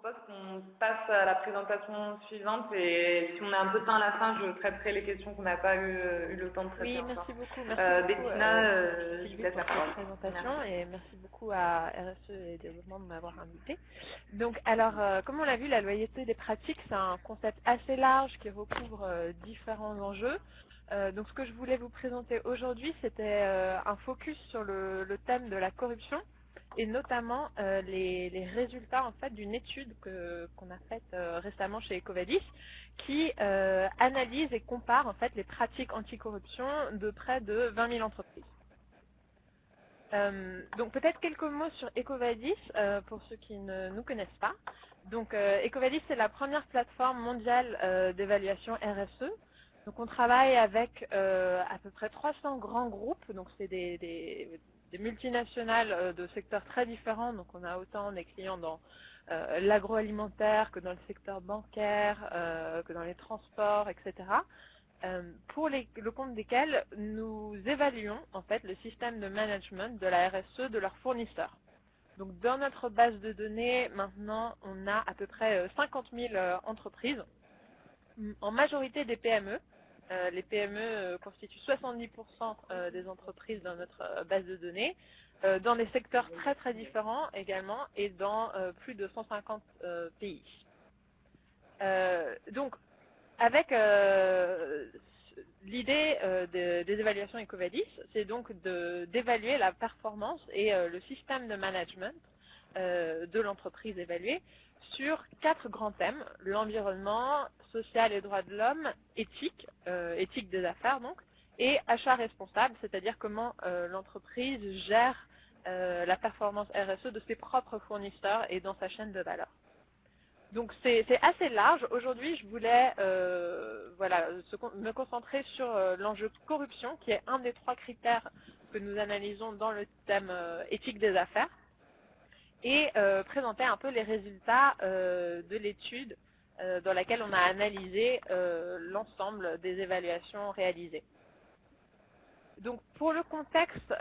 propose qu'on passe à la présentation suivante et si on a un peu de temps à la fin, je traiterai les questions qu'on n'a pas eu le temps de traiter Oui, encore. merci beaucoup Bettina, je vous Sylvie laisse pour la cette parole. présentation Merci. et merci beaucoup à RSE et Développement de m'avoir invité. Donc alors, comme on l'a vu, la loyauté des pratiques, c'est un concept assez large qui recouvre différents enjeux. Donc ce que je voulais vous présenter aujourd'hui, c'était un focus sur le thème de la corruption et notamment les résultats en fait d'une étude qu'on a faite récemment chez Ecovadis qui analyse et compare en fait les pratiques anticorruption de près de 20 000 entreprises. Donc peut-être quelques mots sur Ecovadis pour ceux qui ne nous connaissent pas. Donc Ecovadis, c'est la première plateforme mondiale d'évaluation RSE. Donc on travaille avec à peu près 300 grands groupes, donc c'est des multinationales de secteurs très différents. Donc on a autant des clients dans l'agroalimentaire que dans le secteur bancaire, que dans les transports, etc. Pour le compte desquels nous évaluons en fait le système de management de la RSE de leurs fournisseurs. Donc dans notre base de données, maintenant, on a à peu près 50 000 entreprises, en majorité des PME. Les PME constituent 70% des entreprises dans notre base de données, dans des secteurs très très différents également et dans plus de 150 pays. Donc avec l'idée des évaluations Ecovadis, c'est donc d'évaluer la performance et le système de management de l'entreprise évaluée sur 4 grands thèmes: l'environnement, social et droits de l'homme, éthique, éthique des affaires donc, et achat responsable, c'est-à-dire comment l'entreprise gère la performance RSE de ses propres fournisseurs et dans sa chaîne de valeur. Donc c'est assez large. Aujourd'hui, je voulais me concentrer sur l'enjeu corruption, qui est un des 3 critères que nous analysons dans le thème éthique des affaires, et présenter un peu les résultats de l'étude dans laquelle on a analysé l'ensemble des évaluations réalisées. Donc pour le contexte,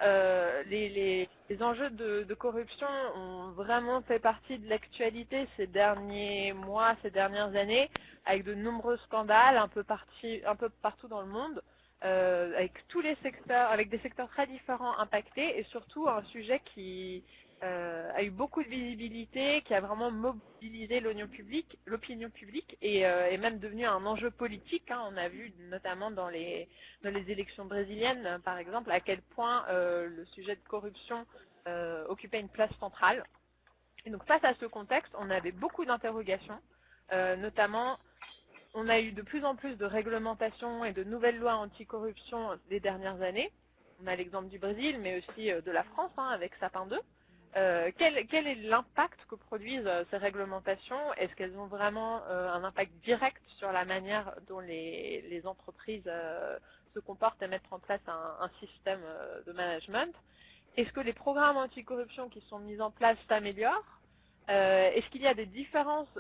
les enjeux de corruption ont vraiment fait partie de l'actualité ces derniers mois, ces dernières années, avec de nombreux scandales un peu partout dans le monde, avec tous les secteurs, avec des secteurs très différents impactés, et surtout un sujet qui a eu beaucoup de visibilité, qui a vraiment mobilisé l'opinion publique et est même devenu un enjeu politique. On a vu notamment dans les élections brésiliennes, par exemple, à quel point le sujet de corruption occupait une place centrale. Et donc face à ce contexte, on avait beaucoup d'interrogations, notamment on a eu de plus en plus de réglementations et de nouvelles lois anticorruption les dernières années. On a l'exemple du Brésil, mais aussi de la France, avec Sapin 2. Quel est l'impact que produisent ces réglementations? Est-ce qu'elles ont vraiment un impact direct sur la manière dont les entreprises se comportent et mettent en place un système de management? Est-ce que les programmes anticorruption qui sont mis en place s'améliorent? Est-ce qu'il y a des différences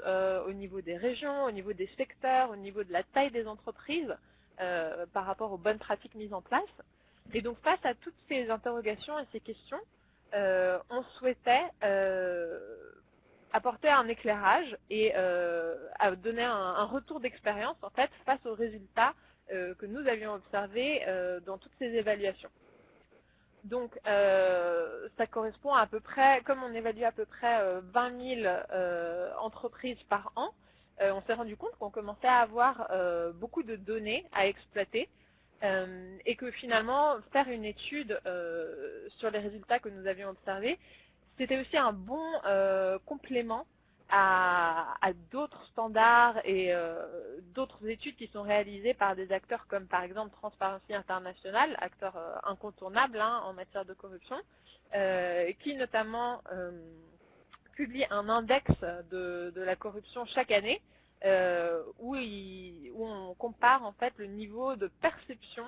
au niveau des régions, au niveau des secteurs, au niveau de la taille des entreprises par rapport aux bonnes pratiques mises en place? Et donc face à toutes ces interrogations et ces questions, on souhaitait apporter un éclairage et donner un retour d'expérience en fait face aux résultats que nous avions observés dans toutes ces évaluations. Donc ça correspond à peu près, comme on évalue à peu près 20 000 entreprises par an, on s'est rendu compte qu'on commençait à avoir beaucoup de données à exploiter et que finalement faire une étude sur les résultats que nous avions observés, c'était aussi un bon complément à d'autres standards et d'autres études qui sont réalisées par des acteurs comme par exemple Transparency International, acteur incontournable en matière de corruption, qui notamment publie un index de la corruption chaque année où on compare en fait le niveau de perception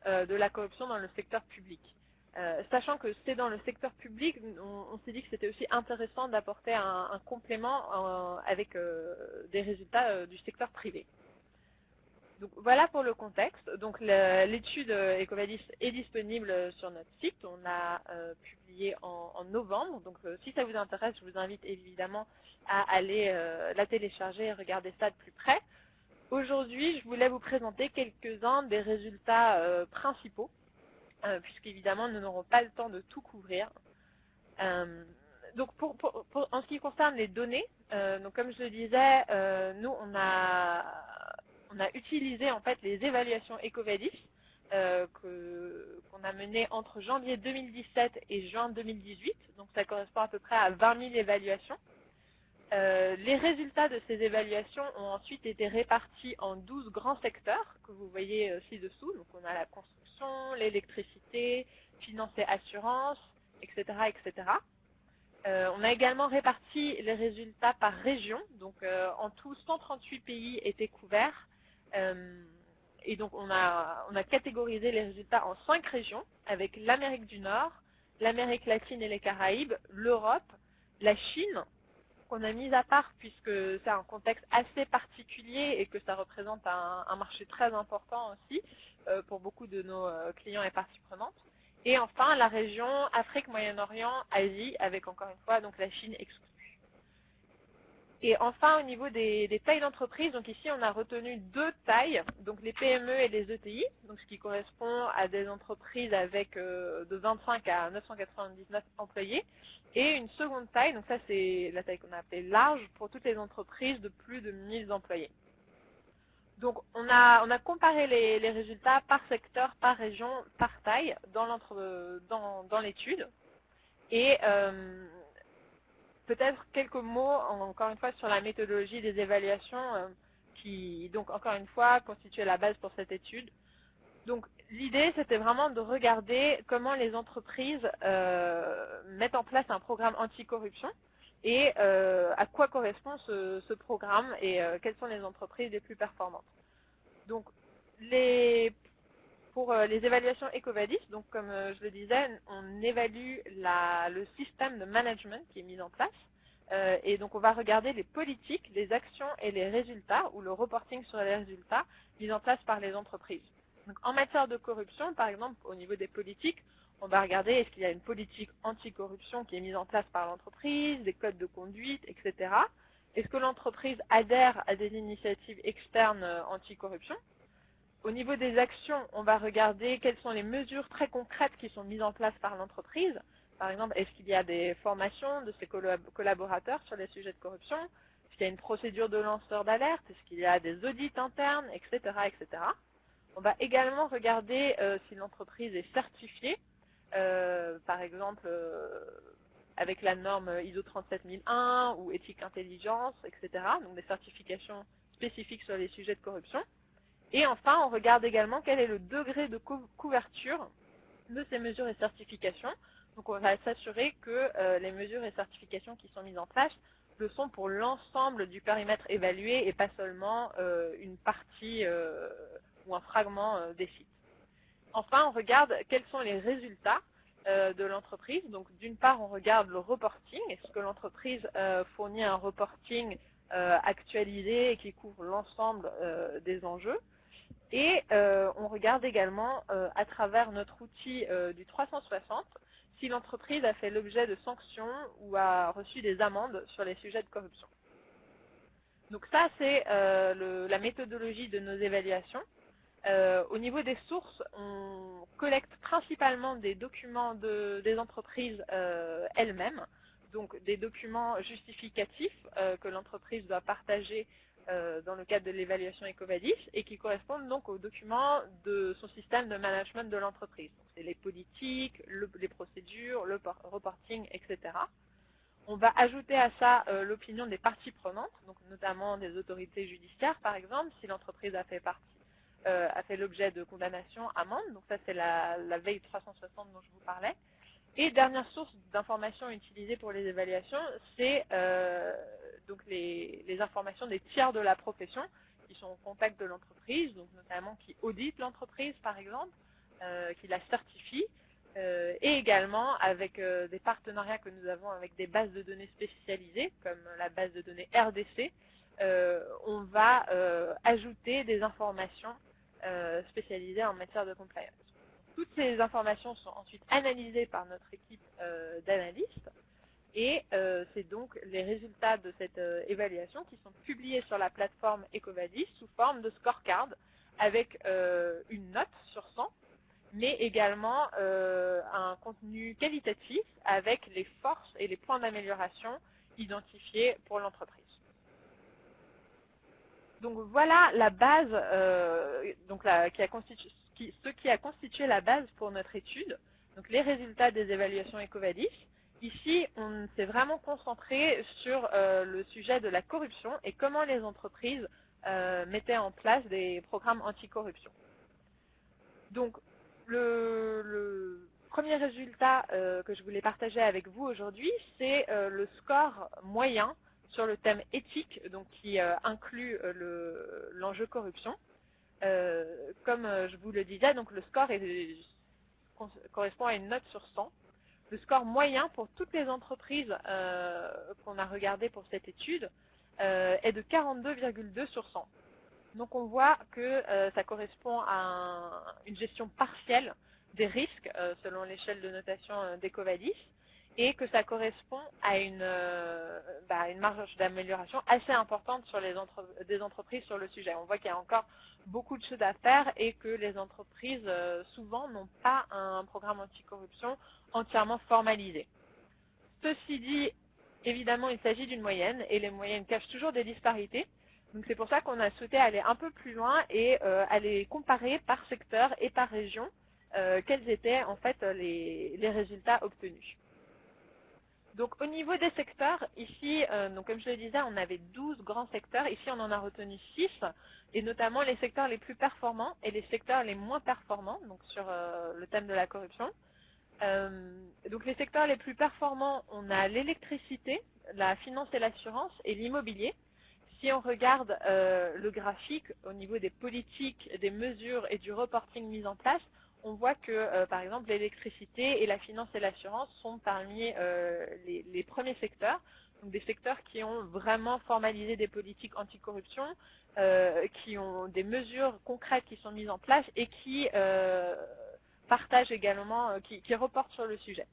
de la corruption dans le secteur public. Sachant que c'est dans le secteur public, on s'est dit que c'était aussi intéressant d'apporter un complément avec des résultats du secteur privé. Donc voilà pour le contexte. Donc l'étude EcoVadis est disponible sur notre site. On l'a publiée en novembre. Donc si ça vous intéresse, je vous invite évidemment à aller la télécharger et regarder ça de plus près. Aujourd'hui, je voulais vous présenter quelques-uns des résultats principaux, puisqu'évidemment, nous n'aurons pas le temps de tout couvrir. Donc en ce qui concerne les données, donc comme je le disais, nous on a utilisé en fait les évaluations EcoVadis qu'on a menées entre janvier 2017 et juin 2018. Donc ça correspond à peu près à 20 000 évaluations. Les résultats de ces évaluations ont ensuite été répartis en 12 grands secteurs que vous voyez ci-dessous. Donc on a la construction, l'électricité, finance et assurance, etc. etc. On a également réparti les résultats par région. Donc en tout, 138 pays étaient couverts. Et donc on a catégorisé les résultats en 5 régions, avec l'Amérique du Nord, l'Amérique latine et les Caraïbes, l'Europe, la Chine, qu'on a mise à part puisque c'est un contexte assez particulier et que ça représente un marché très important aussi pour beaucoup de nos clients et parties prenantes. Et enfin, la région Afrique, Moyen-Orient, Asie, avec encore une fois donc la Chine exclue. Et enfin, au niveau des tailles d'entreprise, donc ici on a retenu 2 tailles, donc les PME et les ETI, donc ce qui correspond à des entreprises avec de 25 à 999 employés, et une seconde taille, donc ça c'est la taille qu'on a appelée large, pour toutes les entreprises de plus de 1000 employés. Donc on a comparé les résultats par secteur, par région, par taille dans l'étude. Et peut-être quelques mots, encore une fois, sur la méthodologie des évaluations qui, donc encore une fois, constituait la base pour cette étude. Donc l'idée, c'était vraiment de regarder comment les entreprises mettent en place un programme anticorruption et à quoi correspond ce programme et quelles sont les entreprises les plus performantes. Donc pour les évaluations EcoVadis, donc comme je le disais, on évalue le système de management qui est mis en place. Et donc on va regarder les politiques, les actions et les résultats, ou le reporting sur les résultats mis en place par les entreprises. Donc en matière de corruption, par exemple, au niveau des politiques, on va regarder est-ce qu'il y a une politique anticorruption qui est mise en place par l'entreprise, des codes de conduite, etc. Est-ce que l'entreprise adhère à des initiatives externes anticorruption? Au niveau des actions, on va regarder quelles sont les mesures très concrètes qui sont mises en place par l'entreprise. Par exemple, est-ce qu'il y a des formations de ses collaborateurs sur les sujets de corruption? Est-ce qu'il y a une procédure de lanceur d'alerte? Est-ce qu'il y a des audits internes, etc., etc. On va également regarder si l'entreprise est certifiée, par exemple avec la norme ISO 37001 ou éthique intelligence, etc. Donc des certifications spécifiques sur les sujets de corruption. Et enfin, on regarde également quel est le degré de couverture de ces mesures et certifications. Donc on va s'assurer que les mesures et certifications qui sont mises en place le sont pour l'ensemble du périmètre évalué et pas seulement une partie ou un fragment des sites. Enfin, on regarde quels sont les résultats de l'entreprise. Donc d'une part, on regarde le reporting. Est-ce que l'entreprise fournit un reporting actualisé et qui couvre l'ensemble des enjeux? Et on regarde également à travers notre outil du 360 si l'entreprise a fait l'objet de sanctions ou a reçu des amendes sur les sujets de corruption. Donc ça, c'est la méthodologie de nos évaluations. Au niveau des sources, on collecte principalement des documents des entreprises elles-mêmes, donc des documents justificatifs que l'entreprise doit partager dans le cadre de l'évaluation EcoVadis et qui correspondent donc aux documents de son système de management de l'entreprise. C'est les politiques, les procédures, le reporting, etc. On va ajouter à ça l'opinion des parties prenantes, donc notamment des autorités judiciaires par exemple, si l'entreprise a fait l'objet de condamnation, amende, donc ça c'est la veille 360 dont je vous parlais. Et dernière source d'informations utilisée pour les évaluations, c'est donc les informations des tiers de la profession qui sont au contact de l'entreprise, donc notamment qui auditent l'entreprise par exemple, qui la certifient, et également avec des partenariats que nous avons avec des bases de données spécialisées, comme la base de données RDC, on va ajouter des informations spécialisées en matière de compliance. Toutes ces informations sont ensuite analysées par notre équipe d'analystes et c'est donc les résultats de cette évaluation qui sont publiés sur la plateforme EcoVadis sous forme de scorecard avec une note sur 100, mais également un contenu qualitatif avec les forces et les points d'amélioration identifiés pour l'entreprise. Donc voilà la base, ce qui a constitué la base pour notre étude, donc les résultats des évaluations EcoVadis. Ici, on s'est vraiment concentré sur le sujet de la corruption et comment les entreprises mettaient en place des programmes anticorruption. Donc, le premier résultat que je voulais partager avec vous aujourd'hui, c'est le score moyen sur le thème éthique, donc qui inclut l'enjeu corruption. Comme je vous le disais, donc le score correspond à une note sur 100. Le score moyen pour toutes les entreprises qu'on a regardées pour cette étude est de 42,2 sur 100. Donc on voit que ça correspond à une gestion partielle des risques selon l'échelle de notation d'EcoVadis et que ça correspond à une marge d'amélioration assez importante sur des entreprises sur le sujet. On voit qu'il y a encore beaucoup de choses à faire et que les entreprises souvent n'ont pas un programme anticorruption entièrement formalisé. Ceci dit, évidemment, il s'agit d'une moyenne et les moyennes cachent toujours des disparités. Donc c'est pour ça qu'on a souhaité aller un peu plus loin et aller comparer par secteur et par région quels étaient en fait les résultats obtenus. Donc au niveau des secteurs, ici, donc comme je le disais, on avait 12 grands secteurs. Ici, on en a retenu 6, et notamment les secteurs les plus performants et les secteurs les moins performants, donc sur le thème de la corruption. Donc les secteurs les plus performants, on a l'électricité, la finance et l'assurance et l'immobilier. Si on regarde le graphique au niveau des politiques, des mesures et du reporting mis en place, on voit que, par exemple, l'électricité et la finance et l'assurance sont parmi les premiers secteurs, donc des secteurs qui ont vraiment formalisé des politiques anticorruption, qui ont des mesures concrètes qui sont mises en place et qui partagent également, qui reportent sur le sujet.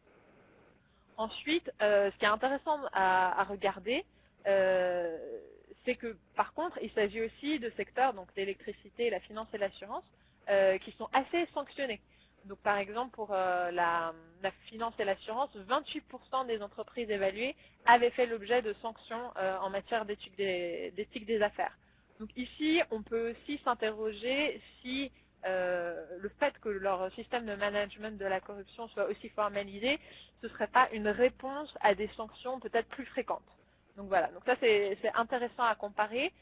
Ensuite, ce qui est intéressant à regarder, c'est que, par contre, il s'agit aussi de secteurs, donc l'électricité, la finance et l'assurance, qui sont assez sanctionnés. Donc par exemple pour la finance et l'assurance, 28% des entreprises évaluées avaient fait l'objet de sanctions en matière d'éthique des affaires. Donc ici, on peut aussi s'interroger si le fait que leur système de management de la corruption soit aussi formalisé, ce ne serait pas une réponse à des sanctions peut-être plus fréquentes. Donc voilà, donc ça c'est intéressant à comparer.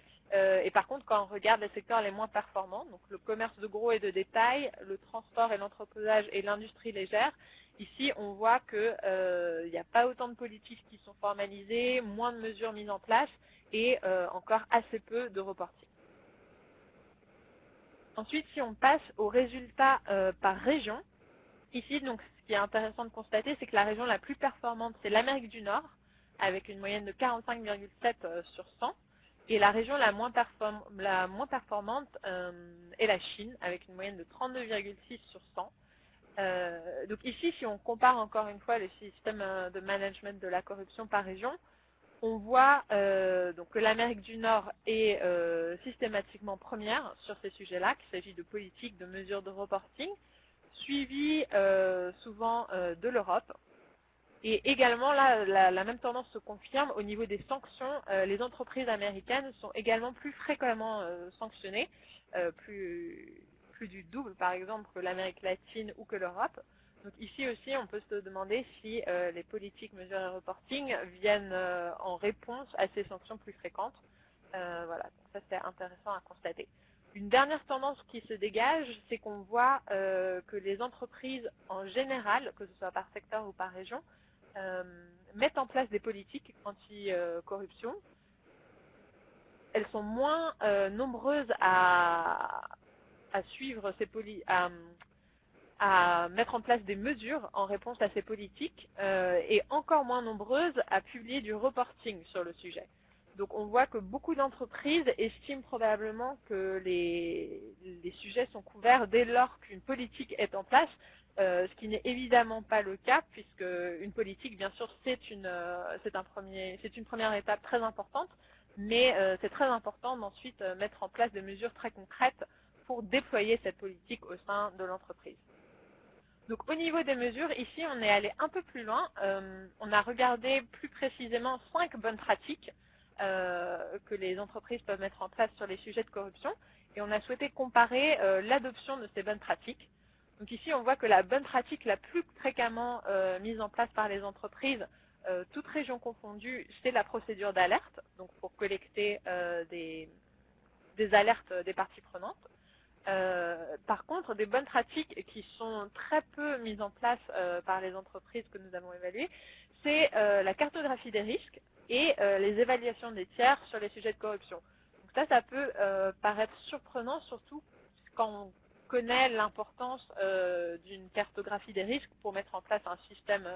Et par contre, quand on regarde les secteurs les moins performants, donc le commerce de gros et de détail, le transport et l'entreposage et l'industrie légère, ici on voit qu'il n'y a pas autant de politiques qui sont formalisées, moins de mesures mises en place et encore assez peu de reporting. Ensuite, si on passe aux résultats par région, ici donc ce qui est intéressant de constater, c'est que la région la plus performante, c'est l'Amérique du Nord, avec une moyenne de 45,7 sur 100. Et la région la moins performante est la Chine, avec une moyenne de 32,6 sur 100. Donc ici, si on compare encore une fois les systèmes de management de la corruption par région, on voit donc que l'Amérique du Nord est systématiquement première sur ces sujets-là, qu'il s'agit de politiques, de mesures de reporting, suivi souvent de l'Europe. Et également, là, la même tendance se confirme au niveau des sanctions. Les entreprises américaines sont également plus fréquemment sanctionnées, plus du double, par exemple, que l'Amérique latine ou que l'Europe. Donc ici aussi, on peut se demander si les politiques, mesures et reporting viennent en réponse à ces sanctions plus fréquentes. Voilà, donc ça c'est intéressant à constater. Une dernière tendance qui se dégage, c'est qu'on voit que les entreprises en général, que ce soit par secteur ou par région, mettent en place des politiques anti-corruption. Elles sont moins nombreuses à suivre ces à mettre en place des mesures en réponse à ces politiques et encore moins nombreuses à publier du reporting sur le sujet. Donc on voit que beaucoup d'entreprises estiment probablement que les sujets sont couverts dès lors qu'une politique est en place, ce qui n'est évidemment pas le cas, puisque une politique, bien sûr, c'est une première étape très importante, mais c'est très important d'ensuite mettre en place des mesures très concrètes pour déployer cette politique au sein de l'entreprise. Donc au niveau des mesures, ici on est allé un peu plus loin. On a regardé plus précisément 5 bonnes pratiques que les entreprises peuvent mettre en place sur les sujets de corruption. Et on a souhaité comparer l'adoption de ces bonnes pratiques. Donc ici on voit que la bonne pratique la plus fréquemment mise en place par les entreprises, toutes régions confondues, c'est la procédure d'alerte, donc pour collecter des alertes des parties prenantes. Par contre, des bonnes pratiques qui sont très peu mises en place par les entreprises que nous avons évaluées, c'est la cartographie des risques et les évaluations des tiers sur les sujets de corruption. Donc ça peut paraître surprenant, surtout quand on connaît l'importance d'une cartographie des risques pour mettre en place un système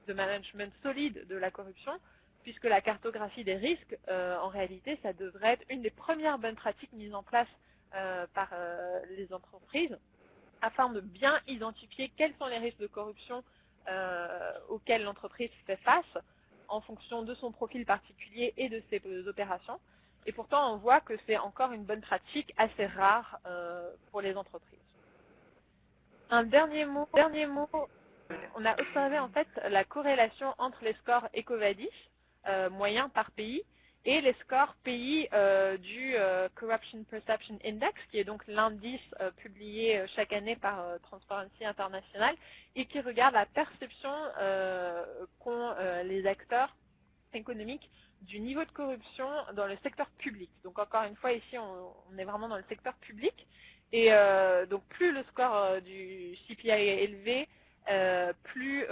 de management solide de la corruption, puisque la cartographie des risques, en réalité, ça devrait être une des premières bonnes pratiques mises en place par les entreprises, afin de bien identifier quels sont les risques de corruption auxquels l'entreprise fait face, en fonction de son profil particulier et de ses opérations. Et pourtant, on voit que c'est encore une bonne pratique assez rare pour les entreprises. Un dernier mot, on a observé en fait la corrélation entre les scores EcoVadis, moyens par pays, et les scores pays du Corruption Perception Index, qui est donc l'indice publié chaque année par Transparency International et qui regarde la perception qu'ont les acteurs économiques du niveau de corruption dans le secteur public. Donc encore une fois, ici, on est vraiment dans le secteur public. Et donc plus le score du CPI est élevé, plus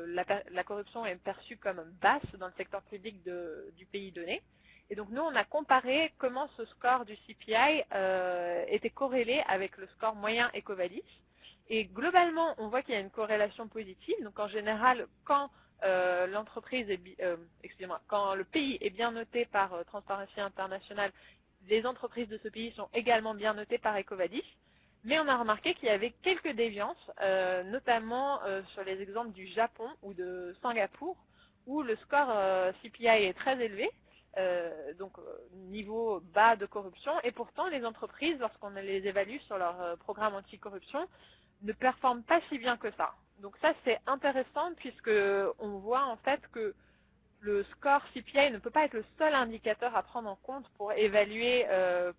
la corruption est perçue comme basse dans le secteur public du pays donné. Et donc nous, on a comparé comment ce score du CPI était corrélé avec le score moyen EcoVadis. Et globalement, on voit qu'il y a une corrélation positive. Donc en général, quand quand le pays est bien noté par Transparency International, les entreprises de ce pays sont également bien notées par EcoVadis. Mais on a remarqué qu'il y avait quelques déviances, notamment sur les exemples du Japon ou de Singapour, où le score CPI est très élevé, donc niveau bas de corruption, et pourtant les entreprises, lorsqu'on les évalue sur leur programme anticorruption, ne performent pas si bien que ça. Donc ça c'est intéressant puisqu'on voit en fait que le score CPI ne peut pas être le seul indicateur à prendre en compte pour évaluer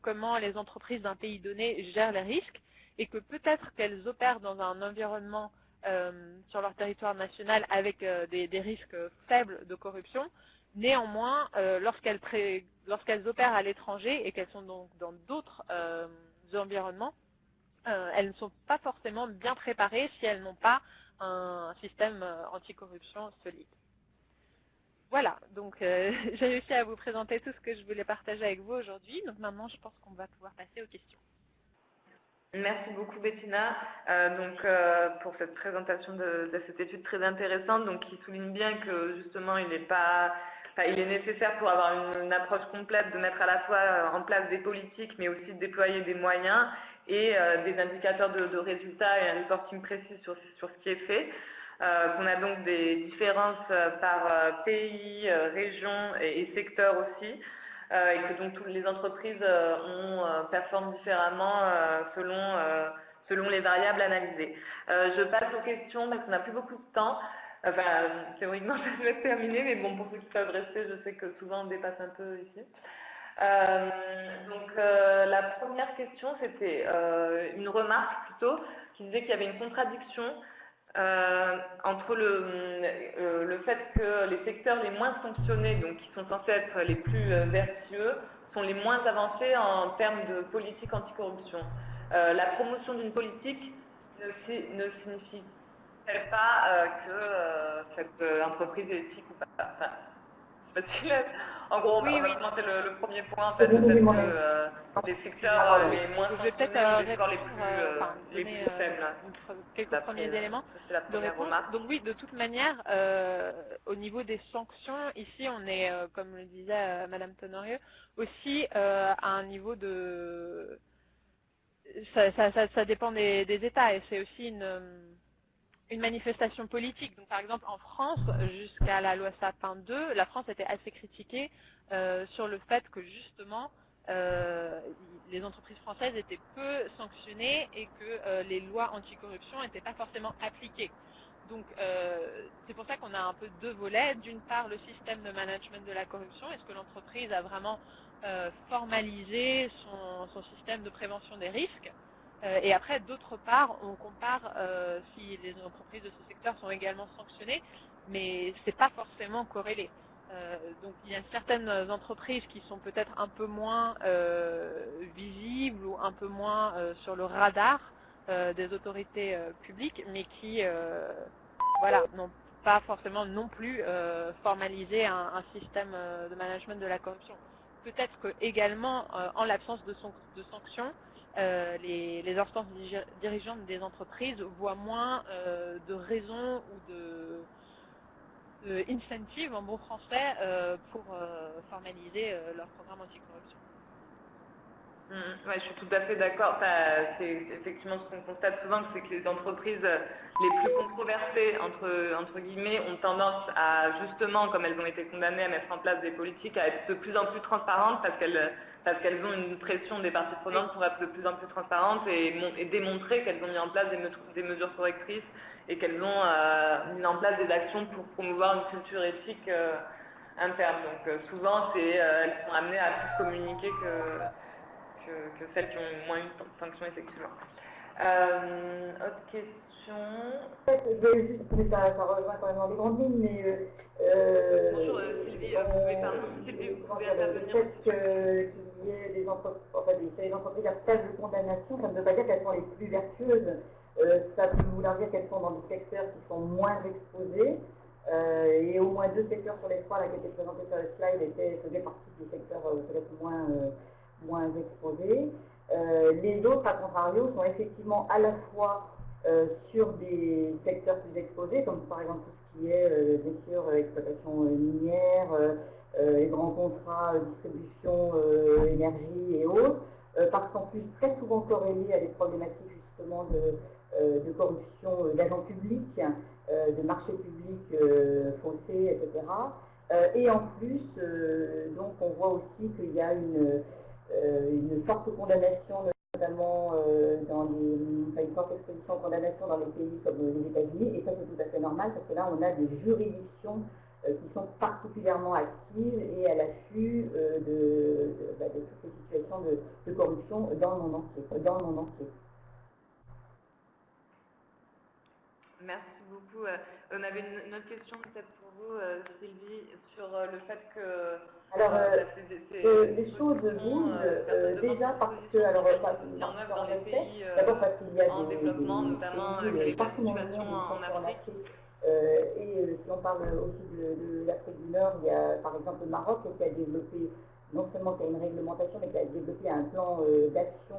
comment les entreprises d'un pays donné gèrent les risques, et que peut-être qu'elles opèrent dans un environnement sur leur territoire national avec des risques faibles de corruption. Néanmoins, lorsqu'elles opèrent à l'étranger et qu'elles sont donc dans d'autres environnements, elles ne sont pas forcément bien préparées si elles n'ont pas un système anticorruption solide. Voilà, donc j'ai réussi à vous présenter tout ce que je voulais partager avec vous aujourd'hui. Donc maintenant, je pense qu'on va pouvoir passer aux questions. Merci beaucoup Bettina pour cette présentation de cette étude très intéressante, donc qui souligne bien que justement il est nécessaire pour avoir une approche complète de mettre à la fois en place des politiques mais aussi de déployer des moyens et des indicateurs de résultats et un reporting précis sur ce qui est fait. On a donc des différences par pays, région et secteur aussi. Et que donc toutes les entreprises performent différemment selon les variables analysées. Je passe aux questions parce qu'on n'a plus beaucoup de temps. Enfin, théoriquement, ça doit être terminé, mais bon, pour ceux qui peuvent rester, je sais que souvent on dépasse un peu ici. La première question, c'était une remarque plutôt, qui disait qu'il y avait une contradiction entre le fait que les secteurs les moins sanctionnés, donc qui sont censés être les plus vertueux, sont les moins avancés en termes de politique anticorruption. La promotion d'une politique ne signifie pas que cette entreprise est éthique ou pas. Enfin, facile. En gros, on Oui, va oui. commencer le premier point, en fait, le fait que les secteurs les moins Je vais peut-être sanctionnés ont des scores les donner plus faibles, quelques premiers d'après éléments c'est la de première réponse. remarque. Donc oui, de toute manière, au niveau des sanctions, ici on est, comme le disait Madame Tenorio, aussi à un niveau de... Ça dépend des États et c'est aussi une manifestation politique. Donc, par exemple, en France, jusqu'à la loi Sapin 2, la France était assez critiquée sur le fait que, justement, les entreprises françaises étaient peu sanctionnées et que les lois anticorruption n'étaient pas forcément appliquées. Donc, c'est pour ça qu'on a un peu deux volets. D'une part, le système de management de la corruption. Est-ce que l'entreprise a vraiment formalisé son système de prévention des risques? Et après, d'autre part, on compare si les entreprises de ce secteur sont également sanctionnées, mais ce n'est pas forcément corrélé. Donc il y a certaines entreprises qui sont peut-être un peu moins visibles ou un peu moins sur le radar des autorités publiques, mais qui voilà, n'ont pas forcément non plus formalisé un système de management de la corruption. Peut-être que également, en l'absence de sanctions, les instances dirigeantes des entreprises voient moins de raisons ou de incentives en bon français pour formaliser leur programme anticorruption. Ouais, je suis tout à fait d'accord. C'est effectivement ce qu'on constate souvent, c'est que les entreprises les plus controversées, entre guillemets, ont tendance à, justement, comme elles ont été condamnées à mettre en place des politiques, à être de plus en plus transparentes parce qu'elles ont une pression des parties prenantes pour être de plus en plus transparentes et démontrer qu'elles ont mis en place des mesures correctrices et qu'elles ont mis en place des actions pour promouvoir une culture éthique interne. Donc souvent, elles sont amenées à plus communiquer que celles qui ont moins une sanction, effectivement. Autre question. Je vais juste, mais ça rejoint quand même dans les grandes lignes, mais bonjour Sylvie, vous pouvez intervenir. Le fait qu'il y ait des entreprises, enfin, les entreprises à faible condamnation, ça ne veut pas dire qu'elles sont les plus vertueuses. Ça peut vouloir dire qu'elles sont dans des secteurs qui sont moins exposés. Et au moins 2 secteurs sur les 3 là, qui étaient présentés sur le slide faisaient partie des secteurs peut-être moins exposés. Les autres, à contrario, sont effectivement à la fois sur des secteurs plus exposés, comme par exemple tout ce qui est bien sûr exploitation minière, les grands contrats, distribution, énergie et autres, parce qu'en plus très souvent corrélés à des problématiques justement de corruption d'agents publics, de marchés publics faussés, etc. Et en plus, donc on voit aussi qu'il y a une forte condamnation, notamment une forte exposition condamnation dans les pays comme les États-Unis, et ça c'est tout à fait normal parce que là on a des juridictions qui sont particulièrement actives et à l'affût de toutes les situations de corruption dans le monde entier. Merci beaucoup. On avait une autre question peut-être pour vous, Sylvie, sur le fait que... Alors, les choses bougent déjà parce que, alors, dans les pays d'abord parce qu'il y a en développement, notamment avec les participations en Afrique. Et si on parle aussi de l'Afrique du Nord, il y a par exemple le Maroc qui a développé, non seulement qui a une réglementation, mais qui a développé un plan d'action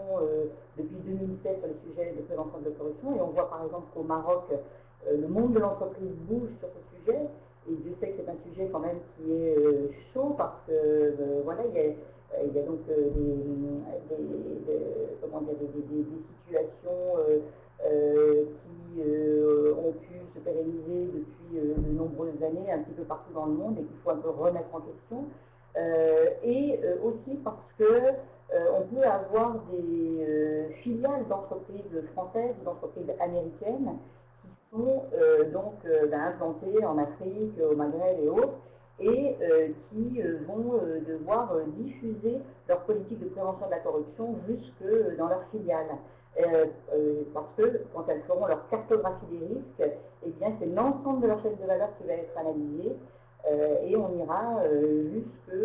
depuis 2007 sur les sujets de prévention de la corruption. Et on voit par exemple qu'au Maroc, le monde de l'entreprise bouge sur ce sujet. Et je sais que c'est un sujet quand même qui est chaud parce que voilà, il y a donc des situations qui ont pu se pérenniser depuis de nombreuses années un petit peu partout dans le monde et qu'il faut un peu remettre en question. Et aussi parce que on peut avoir des filiales d'entreprises françaises, d'entreprises américaines qui sont implantées en Afrique, au Maghreb et autres, et qui vont devoir diffuser leur politique de prévention de la corruption jusque dans leurs filiales. Parce que quand elles feront leur cartographie des risques, eh bien c'est l'ensemble de leur chaîne de valeur qui va être analysée et on ira jusque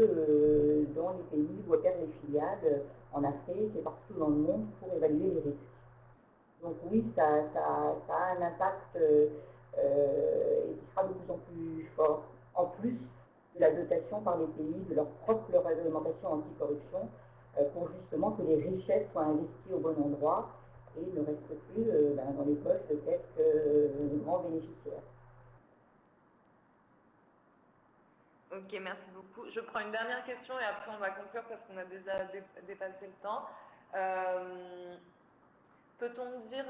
dans les pays où opèrent les filiales, en Afrique et partout dans le monde pour évaluer les risques. Donc oui, ça a un impact qui sera de plus en plus fort, en plus la dotation par les pays de leur propre réglementation anticorruption pour justement que les richesses soient investies au bon endroit et ne restent plus dans les poches de quelques grands bénéficiaires. Ok, merci beaucoup. Je prends une dernière question et après on va conclure parce qu'on a déjà dépassé le temps. Peut-on dire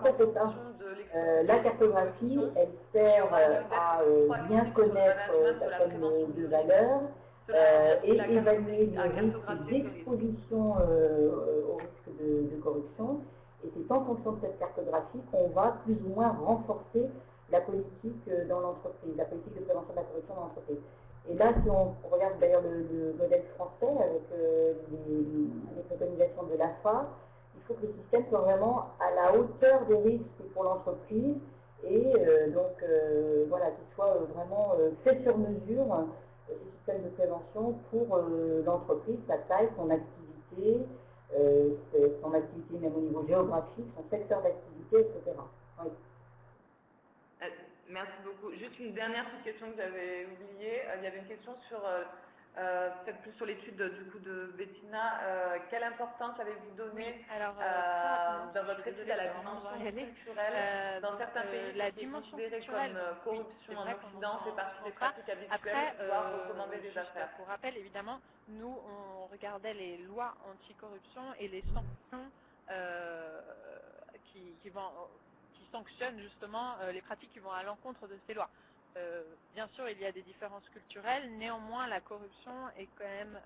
qu'en fonction de l'exposition la cartographie, elle sert à bien connaître la somme de valeurs et évaluer les risques d'exposition au risque de corruption. Et c'est en fonction de cette cartographie qu'on va plus ou moins renforcer la politique dans l'entreprise, la politique de prévention de la corruption dans l'entreprise. Et là, si on regarde d'ailleurs le modèle français avec les préconisations de l'AFA, il faut que le système soit vraiment à la hauteur des risques pour l'entreprise et voilà, qu'il soit vraiment fait sur mesure, ce système de prévention pour l'entreprise, sa taille, son activité même au niveau géographique, son secteur d'activité, etc. Oui. Merci beaucoup. Juste une dernière petite question que j'avais oubliée. Il y avait une question sur, peut-être plus sur l'étude du coup de Bettina. Quelle importance avez-vous donnée dans votre étude à la dimension culturelle dans certains pays la dimension culturelle comme corruption en Occident fait partie des pratiques habituelles, voire recommander des affaires. Pour rappel, évidemment, nous, on regardait les lois anticorruption et les sanctions qui sanctionnent justement les pratiques qui vont à l'encontre de ces lois. Bien sûr, il y a des différences culturelles, néanmoins la corruption est quand même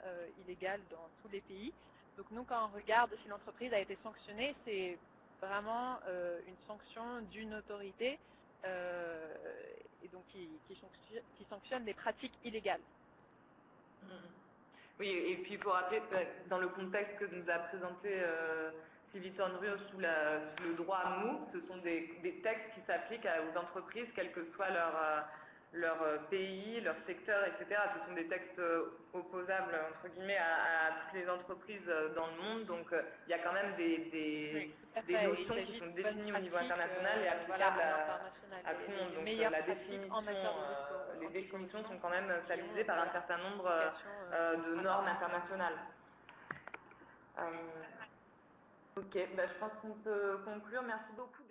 illégale dans tous les pays. Donc nous, quand on regarde si l'entreprise a été sanctionnée, c'est vraiment une sanction d'une autorité et donc qui sanctionne des pratiques illégales. Oui, et puis pour rappeler, dans le contexte que nous a présenté Sylvie Sandrio sous le droit mou, ce sont des textes qui s'appliquent aux entreprises, quel que soit leur pays, leur secteur, etc. Ce sont des textes opposables, entre guillemets, à toutes les entreprises dans le monde. Donc il y a quand même des notions qui sont définies au niveau international et applicables à tout le monde. Donc les définitions sont quand même stabilisées par un certain nombre de normes internationales. Ok, je pense qu'on peut conclure. Merci beaucoup.